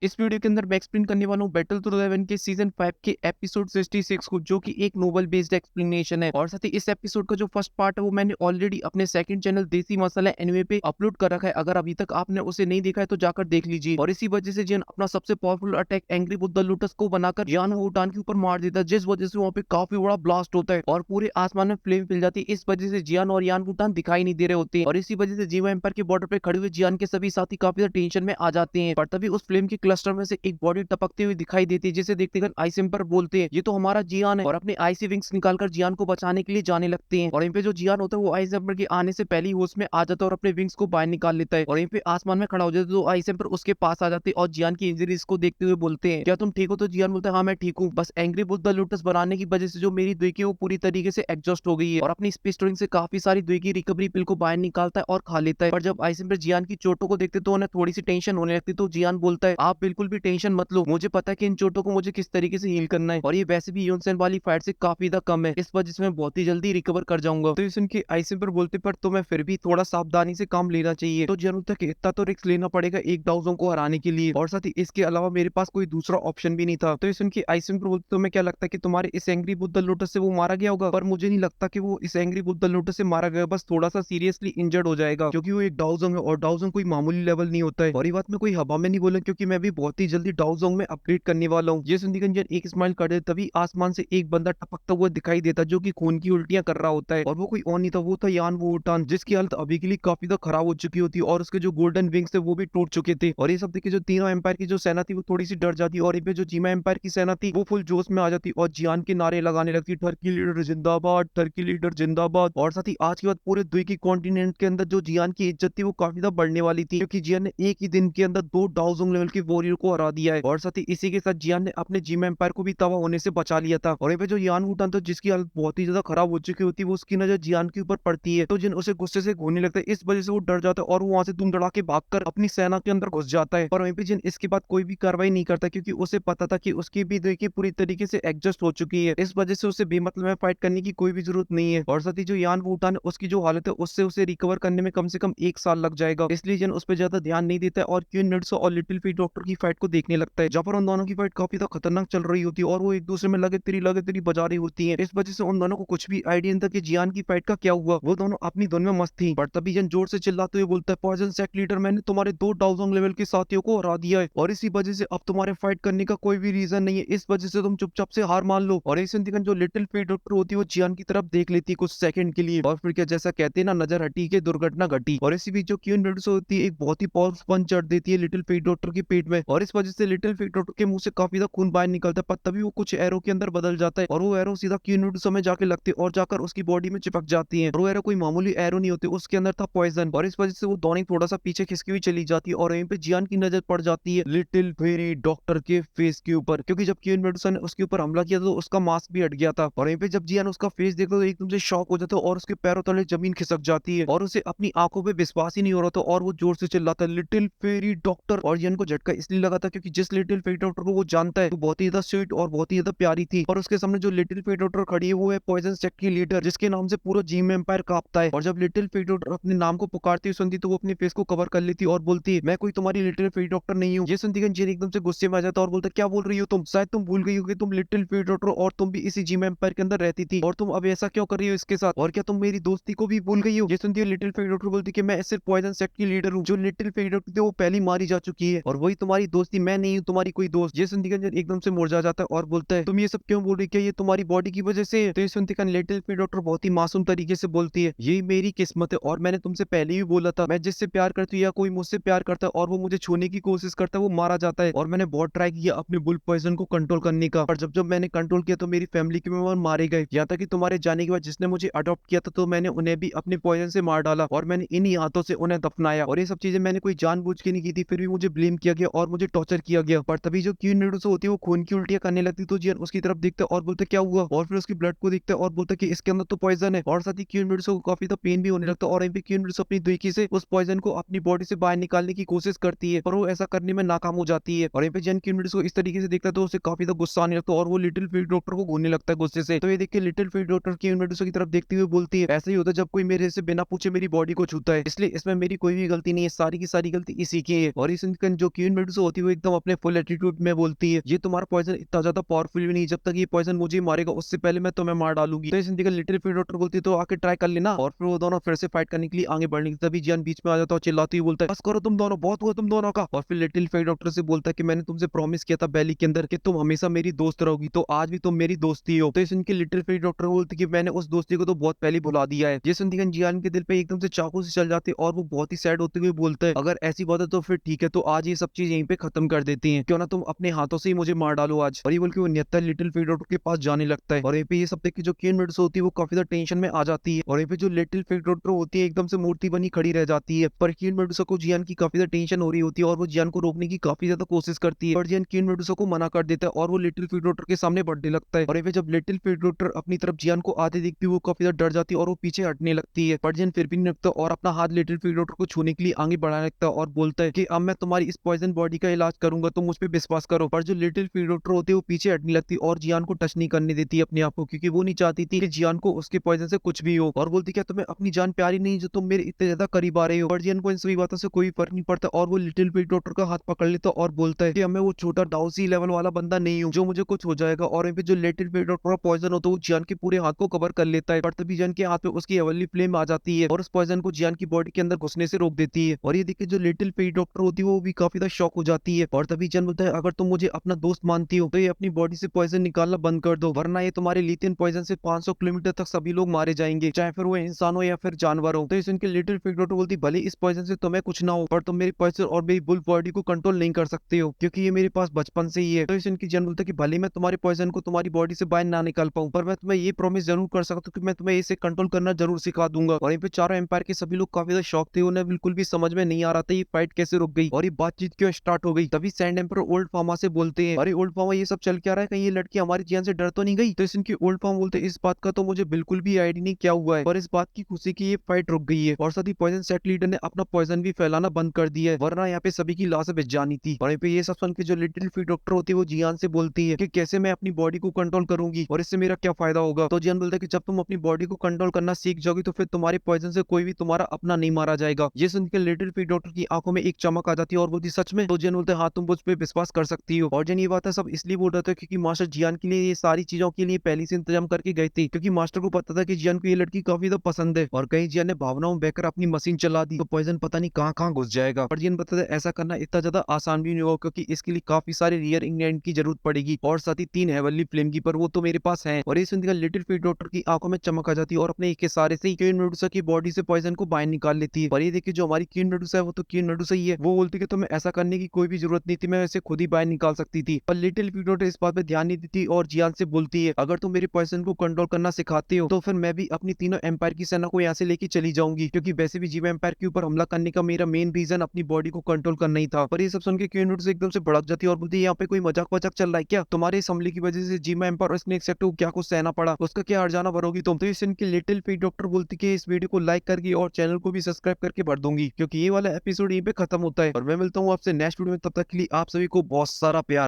इस वीडियो के अंदर मैं एक्सप्लेन करने वाला हूँ बैटल थ्रू हेवन के सीजन 5 के एपिसोड 66 को, जो कि एक नोवेल बेस्ड एक्सप्लेनेशन है। और साथ ही इस एपिसोड का जो फर्स्ट पार्ट है वो मैंने ऑलरेडी अपने सेकंड चैनल देसी मसाला एनिमे पे अपलोड कर रखा है। अगर अभी तक आपने उसे नहीं देखा है तो जाकर देख लीजिए। और इसी वजह से जिन अपना सबसे powerful attack angry Buddha lotus को बनाकर जियान वुटान के ऊपर मार देता है, जिस वजह से वहाँ पे काफी बड़ा ब्लास्ट होता है और पूरे आसमान में फ्लेम फैल जाती है। इस वजह से जियान और यान वुटान दिखाई नहीं दे रहे होते हैं। और इसी वजह से जीवा एम्पायर के बॉर्डर पे खड़े हुए जियान के सभी साथी काफी ज्यादा टेंशन में आ जाते हैं। पर तभी उस फ्लेम के क्लस्टर में से एक बॉडी टपकती हुई दिखाई देती है, जिसे देखते कर आइस एम्पायर बोलते हैं ये तो हमारा जियान है, और अपने आइसी विंग्स निकालकर जियान को बचाने के लिए जाने लगते हैं। और यहाँ पे जो जियान होता है वो आइस एम्पायर के आने से पहले ही होश में आ जाता है और अपने विंग्स को बाहर निकाल लेता है। और यहाँ पे आसमान में खड़ा हो जाता है तो आइस एम्पायर उसके पास आ जाते हैं और जियान की इंजरीज को देखते हुए बोलते हैं क्या तुम ठीक हो? तो जियान बोलता है हाँ मैं ठीक हूँ, बस एंग्री बुद्धा लोटस बनाने की वजह से जो मेरी द्विकी वो पूरी तरीके से एग्जॉस्ट हो गई है। और अपनी स्पेस स्टोरिंग से काफी सारी द्विकी रिकवरी पिल को बाहर निकालता है और खा लेता है। पर जब आइस एम्पायर जियान की चोटों को देखते तो उन्हें थोड़ी सी टेंशन होने लगती, तो जियान बोलता है आप बिल्कुल भी टेंशन मत लो, मुझे पता है कि इन चोटों को मुझे किस तरीके से हील करना है, और ये वैसे भी यूनसेन वाली फाइट से काफी ज्यादा कम है, इस वजह से मैं बहुत ही जल्दी रिकवर कर जाऊंगा। तो सुन के आइस एम्पायर बोलते पर तुम्हें फिर भी थोड़ा सावधानी से काम लेना चाहिए। तो जियान तक इतना तो रिस्क लेना पड़ेगा एक डाउजों को हराने के लिए, और साथ ही इसके अलावा मेरे पास कोई दूसरा ऑप्शन भी नहीं था। तो सुन के आइस एम्पायर बोलते तुम्हें क्या लगता है कि तुम्हारे इस एंग्री बुद्धा लोटस से वो मारा गया होगा? पर मुझे नहीं लगता कि वो इस एंग्री बुद्धा लोटस से मारा गया, बस थोड़ा सा सीरियसली इंजर्ड हो जाएगा, क्योंकि वो एक डाउजोंग है और डाउजोंग कोई मामूली लेवल नहीं होता है। और ये बात मैं कोई हवा में नहीं बोला, क्योंकि मैं भी बहुत ही जल्दी डाउजोंग में अपग्रेड करने वाला हूँ। ये सुनती गंजन एक स्माइल कर दे, तभी आसमान से एक बंदा टपकता हुआ दिखाई देता जो कि खून की उल्टियां कर रहा होता है। और वो कोई और नहीं था, वो था यान वुटान, जिसकी हालत अभी के लिए काफी ज्यादा खराब हो चुकी होती है और उसके जो गोल्डन विंग्स थे वो भी टूट चुके थे। और ये सब देखे जो तीनों एम्पायर की जो सेना थी वो थोड़ी सी डर जाती, और जो जीमा एम्पायर की सेना थी वो फुल जोश में आ जाती और जियान के नारे लगाने लगती, टर्की लीडर जिंदाबाद, टर्की लीडर जिंदाबाद। और साथ ही आज के बाद पूरे दुई की कॉन्टिनेंट के अंदर जो जियान की इज्जत थी वो काफी ज्यादा बढ़ने वाली थी, क्योंकि जियान ने एक ही दिन के अंदर 2 डाउजोंग लेवल के वॉरियर को हरा दिया है। और साथ ही इसी के साथ जियान ने अपने जीमा एम्पायर को भी तबाह होने से बचा लिया था। और यहाँ पे जो यान वुटान था जिसकी हालत बहुत ही ज्यादा खराब हो चुकी होती है, वो उसकी नजर जियान के ऊपर पड़ती है, तो जिन उसे गुस्से से घूरने लगता है, इस वजह से वो डर जाता है और वो वहां से दुम दड़ा के भागकर अपनी सेना के अंदर घुस जाता है। और वहीं पे जिन इसके बाद कोई भी कार्रवाई नहीं करता, क्योंकि उसे पता था कि उसकी भी देखिए पूरी तरीके से एडजस्ट हो चुकी है, इस वजह से उसे बेमतलब में फाइट करने की कोई भी जरूरत नहीं है। और साथ ही जो यान वुटान है उसकी जो हालत है उससे उसे रिकवर करने में कम से कम 1 साल लग जाएगा, इसलिए जिन उस पर ज्यादा ध्यान नहीं देता है और क्वीन नर्सो और लिटिल फीट डॉक्टर की फाइट को देखने लगता है, जहाँ पर उन दोनों की फाइट काफी ज्यादा खतरनाक चल रही होती है और वो एक दूसरे में लगे तेरी बजा रही होती है। इस वजह से उन दोनों को कुछ भी आइडिया नहीं था कि जियान की फाइट का क्या हुआ, वो दोनों अपनी धुन में मस्त थी। पर तभी जन जोर से चिल्लाते हुए बोलता है पॉइजन सेक्ट लीडर, मैंने तुम्हारे 2 डाउजोंग लेवल के साथियों को हरा दिया है और इसी वजह से अब तुम्हारे फाइट करने का कोई भी रीजन नहीं है, इस वजह से तुम चुपचाप से हार मान लो। और इस इंतकान जो लिटिल फीट डॉक्टर होती है वो जियान की तरफ देख लेती है कुछ सेकंड के लिए, और फिर क्या जैसा कहते हैं ना, नजर हटी के दुर्घटना घटी। और इसी बीच जो क्वीन मेडुसा होती है एक बहुत ही पावरफुल पंच चढ़ देती है लिटिल फीट डॉक्टर के पेट में, और इस वजह से लिटिल फीट डॉक्टर के मुंह से काफी ज्यादा खून बाहर निकलता है। पर तभी वो कुछ एरो के अंदर बदल जाता है और वो एरो सीधा क्वीन मेडुसा में जाके लगती है और जाकर उसकी बॉडी में चिपक जाती है। और वो एरो कोई मामूली एरो नहीं होती, उसके अंदर था पॉइजन, और इस वजह से वो दोनों थोड़ा सा पीछे खिसकी हुई चली जाती है। और यहीं पे जियान की नजर पड़ जाती है लिटिल फेरी डॉक्टर के फेस के ऊपर, क्योंकि जब क्वीन मेडुसा ने उसके ऊपर हमला किया तो उसका मास्क भी हट गया था। और यहीं पे जब जियान उसका फेस देखता तो एकदम से शॉक हो जाता है और उसके पैरों तले जमीन खिसक जाती है और उसे अपनी आंखों पे विश्वास ही नहीं हो रहा था, और वो जोर से चिल्लाता है लिटिल फेरी डॉक्टर। और जियान को झटका इसलिए लगा था क्योंकि जिस लिटिल फेरी डॉक्टर को वो जानता है वो बहुत ही ज्यादा स्वीट और बहुत ही ज्यादा प्यारी थी, और उसके सामने जो लिटिल फेरी डॉक्टर खड़ी है वो है पॉइजन सेक्ट की लीडर, जिसके नाम से पूरा जीम एम्पायर कांपता है। और जब लिटिल फेरी डॉक्टर अपने नाम को पुकारती हुई सुनती तो वो अपने फेस को कवर कर लेती और बोलती है मैं कोई तुम्हारी लिटिल फेरी डॉक्टर नहीं हूँ। ये सुनती जिन एकदम से गुस्से में आ जाता और बोलता क्या बोल रही हो तुम, शायद तुम भूल गई हो कि तुम लिटिल फेरी डॉक्टर और तुम भी इसी जीम एम्पायर के अंदर रहती थी, और तुम अब ऐसा क्यों कर रही हो इसके साथ, और क्या तुम मेरी दोस्ती को भी भूल गई हो। ये सुनती है लिटिल फेरी डॉक्टर बोलती कि मैं सिर्फ पॉइजन सेक्ट की लीडर हूँ, जो लिटिल फेरी डॉक्टर थे वो पहली मारी जा चुकी है और वही तुम्हारी दोस्ती, मैं नहीं हूँ तुम्हारी कोई दोस्त। ये सुनती एकदम से मुरझा जाता है और बोलता है तुम ये सब क्यों बोल रही, क्या ये तुम्हारी बॉडी की वजह से? तो ये सुनती लिटिल फेरी डॉक्टर बहुत ही मासूम तरीके से बोलती है ये मेरी किस्मत है और मैंने तुमसे पहले ही बोला था, मैं जिससे प्यार करती हूँ या कोई मुझसे प्यार करता है और वो मुझे छूने की कोशिश करता है वो मारा जाता है, और मैंने बहुत ट्राई किया अपने बुल पॉइजन को कंट्रोल करने का, पर जब जब मैंने कंट्रोल किया तो मेरी फैमिली के मेंबर मारे गए, यहाँ तक कि तुम्हारे जाने के बाद जिसने मुझे अडॉप्ट किया था तो मैंने उन्हें भी अपने पॉइजन से मार डाला और मैंने इन्हीं हाथों से उन्हें दफनाया, और ये सब चीजें मैंने कोई जानबूझ के नहीं की थी, फिर भी मुझे ब्लेम किया गया और मुझे टॉर्चर किया गया। पर तभी जो क्वीन मेडुसा होती है वो खून की उल्टियां करने लगती तो जियान उसकी तरफ देखता और बोलते क्या हुआ, और फिर उसकी ब्लड को देखता और बोलता कि इसके अंदर तो पॉइजन है, और साथ ही क्वीन मेडुसा को काफी तो पेन भी होने लगता और यहीं पे क्वीन मेडुसा अपनी दुखी से उस पॉइजन को अपनी बॉडी से बाहर निकालने की कोशिश करती है, पर वो ऐसा करने में नाकाम हो जाती है। और यहाँ पे जैन क्वीन मेडुसा को इस तरीके से देखता है तो उसे काफी तो गुस्सा आने लगता है और वो लिटिल फील्ड डॉक्टर को घूरने लगता है गुस्से से। तो ये देख के little field doctor queen Medusa की तरफ देखते हुए बोलती है ऐसा ही होता है जब कोई मेरे से बिना पूछे मेरी बॉडी को छूता है, इसलिए इसमें मेरी कोई भी गलती नहीं है, सारी की सारी गलती इसी की है। और इस जो क्वीन मेडुसा मेडुसा होती है वो एकदम अपने फुल एटीट्यूड में बोलती है, ये तुम्हारा पॉइजन इतना ज्यादा पावरफुल भी नहीं, जब तक ये पॉइजन मुझे ही मारेगा उससे पहले मैं तुम्हें मार डालूंगी। तो इस इंतजार लिटिल फिश डॉक्टर बोलती है तो आके ट्राई कर लेना, और फिर वो दोनों फिर से फाइट करने के लिए आगे बढ़ने की तभी जियान बीच में आ जाता है और चिल्लाती हुई बोलता है बस करो तुम दोनों, बहुत हुआ तुम दोनों का। और फिर लिटिल फिश डॉक्टर से बोलता है कि मैंने तुमसे प्रॉमिस किया था बैली के अंदर कि तुम हमेशा मेरी दोस्त रहोगी, तो आज भी तुम मेरी दोस्ती हो। तो इस इनके लिटिल फिश डॉक्टर बोलती है कि मैंने उस दोस्ती को तो बहुत पहले भुला दिया है। ये सुनती जियान के दिल पे एकदम से चाकू से चल जाती है और वो बहुत ही सैड होते हुए बोलता है अगर ऐसी बात है तो फिर ठीक है, तो आज ये सब चीज यहीं पे खत्म कर देती हैं, क्यों ना तुम अपने हाथों से ही मुझे मार डालो आज। और ये बोल के वो निहत्था लिटिल फिश डॉक्टर के पास जाने लगता है। और यहाँ पे ये सब देख के जो केन मेडुसा होती है वो काफी ज्यादा टेंशन में आ जाती है, और यहाँ पे जो लिटिल फिश डॉक्टर होती है एकदम से मूर्ति बनी खड़ी रह जाती है। पर केन मेडुसा को जियान की काफी ज्यादा टेंशन हो रही होती है और वो जियान को रोकने की काफी ज्यादा कोशिश करती है, पर जियान केन मेडुसा को मना कर देता है और वो लिटिल फिश डॉक्टर के सामने बढ़ने लगता है। और यहाँ पे जब लिटिल फिश डॉक्टर अपनी तरफ जियान को आते देखती है वो काफी ज्यादा डर जाती है और वो पीछे हटने लगती है, पर जियान फिर भी नहीं रखता और अपना हाथ लिटिल फिश डॉक्टर को छूने के लिए आगे बढ़ाने लगता है और बोलता है कि अब मैं तुम्हारी इस पॉइजन बॉडी का इलाज करूंगा, तुम मुझ पे विश्वास करो। पर जो लिटिल फिश डॉक्टर होती है वो पीछे हटने लगती है और जियान को टच नहीं करने देती है अपने आप को, क्योंकि वो नहीं चाहती थी कि जियान को उसके पॉइजन से कुछ भी हो, और बोलती क्या तुम्हें अपनी जान प्यारी नहीं जो तुम मेरे इतने ज्यादा करीब आ रहे हो। पर जियान को इन सभी बातों से कोई फर्क नहीं पड़ता और वो लिटिल फिश डॉक्टर का हाथ पकड़ लेता और बोलता है कि मैं वो छोटा डाउसी लेवल वाला बंदा नहीं हूँ जो मुझे कुछ हो जाएगा। और यहाँ पे जो लिटिल फिश डॉक्टर का पॉइजन होता है वो जियान के पूरे हाथ को कवर कर लेता है, पर तभी जियान के हाथ में उसकी हेवनली फ्लेम आ जाती है और उस पॉइजन को जियान की बॉडी के अंदर घुसने से रोक देती है। और ये देखिए जो लिटिल फिश डॉक्टर होती है वो भी काफी ज्यादा शॉक हो जाती है, और तभी जियान बोलता है अगर तुम मुझे अपना दोस्त मानती हो तो ये अपनी बॉडी से पॉइजन निकालना बंद कर दो, वरना ये तुम्हारे लिथियन पॉइजन से 500 किलोमीटर तक सभी लोग मारे जाएंगे, चाहे फिर वो इंसान हो या फिर जानवर हो। तो इस इनके लिटिल फिश डॉक्टर बोलती भले इस पॉइजन से तुम्हें कुछ ना हो पर तुम मेरी पॉइजन और मेरी बुल बॉडी को कंट्रोल नहीं कर सकते हो, क्योंकि ये मेरे पास बचपन से ही है। तो इस इनकी जान बोलता है कि भले मैं तुम्हारे पॉइजन को तुम्हारी बॉडी से बाहर ना निकाल पाऊं, पर मैं तुम्हें ये प्रॉमिस जरूर कर सकता हूँ कि मैं तुम्हें इसे कंट्रोल करना जरूर सिखा दूंगा। और यहाँ पे चारों एम्पायर के सभी लोग काफी ज्यादा शौक थे, उन्हें बिल्कुल भी समझ में नहीं आ रहा था ये फाइट कैसे रुक गई और ये बातचीत क्यों स्टार्ट हो गई। तभी सैंड एम्पर ओल्ड फार्मा से बोलते हैं अरे ओल्ड फार्मा ये सब चल क्या रहा है, कहीं ये लड़की हमारी जान से डर तो नहीं गई। तो इस इनकी ओल्ड फार्मा बोलते इस बात का तो मुझे बिल्कुल भी आइडिया नहीं क्या हुआ है, पर इस बात की खुशी की ये फाइट रुक गई है। और साथ ही पॉइजन सेट लीडर ने अपना पॉइजन भी फैलाना बंद कर दिया है, वरना यहाँ पे सभी की लाशें बच जानी थी। और यहाँ पे ये सब सुन के जो लिटिल फिश डॉक्टर होती है वो जियान से बोलती है कि कैसे मैं अपनी बॉडी को कंट्रोल करूंगी और इससे मेरा क्या फायदा होगा। तो जियान बोलता है कि जब तुम अपनी बॉडी को कंट्रोल करना सीख जाओगी तो फिर तुम्हारे पॉइजन से कोई भी तुम्हारा अपना नहीं मारा जाएगा। ये सुन के लिटिल फिश डॉक्टर की आंखों में एक चमक आ जाती है और बोलती सच में। तो जियान बोलते हैं हाँ तुम मुझ पे विश्वास कर सकती हो। और जियान ये बात है सब इसलिए बोल रहा था क्योंकि मास्टर जियान के लिए ये सारी चीजों के लिए पहले से इंतजाम करके गए थे, क्योंकि मास्टर को पता था कि जियान को ये लड़की काफी ज्यादा पसंद है, और कहीं जियान ने भावनाओं में बहकर अपनी मशीन चला दी तो पॉइजन पता नहीं कहाँ कहाँ घुस जाएगा। पर जियान बताता है ऐसा करना इतना ज्यादा आसान भी नहीं होगा, क्योंकि इसके लिए काफी सारे रियर इंग्रेडिएंट की जरूरत पड़ेगी और साथ ही 3 हेवनली फ्लेम की, पर वो तो मेरे पास है। और ये सुनकर लिटिल फिश डॉक्टर की आंखों में चमक आ जाती है और अपने एक इशारे से क्वीन मेडुसा की बॉडी से पॉइजन को बाहर निकाल लेती है। और ये देखिए जो हमारी क्वीन मेडुसा है वो तो क्वीन मेडुसा ही है, वो बोलती है कि तुम्हें ऐसा करने की कोई भी जरूरत नहीं थी, मैं इसे खुद ही बाहर निकाल सकती थी। पर लिटिल फिश डॉक्टर इस बात पे ध्यान नहीं देती और जियान से बोलती है अगर तुम मेरे पॉइजन को कंट्रोल करना सिखाते हो तो फिर मैं भी अपनी तीनों एम्पायर की सेना को यहाँ से लेके चली जाऊंगी, क्योंकि वैसे भी जीवा एम्पायर के ऊपर हमला करने का मेरा मेन रीजन अपनी बॉडी को कंट्रोल करना ही था। पर ये सब सुन के क्वीन मेडुसा एकदम से भड़क जाती है और बोलती है यहाँ पे कोई मजाक वजाक चल रहा है क्या, तुम्हारे इस हमले की वजह से जीवा एम्पायर और स्नेक सेक्टर को क्या कुछ सहना पड़ा, उसका क्या हर्जाना भरोगी तुम। तो इस इनकी लिटिल फिश डॉक्टर बोलती है इस वीडियो को लाइक करके और चैनल को भी सब्सक्राइब करके भर दूंगी, क्योंकि ये वाला एपिसोड यहीं पे खत्म होता है। और मैं मिलता हूँ आपसे नेक्स्ट वीडियो में, तब तक के लिए आप सभी को बहुत सारा प्यार।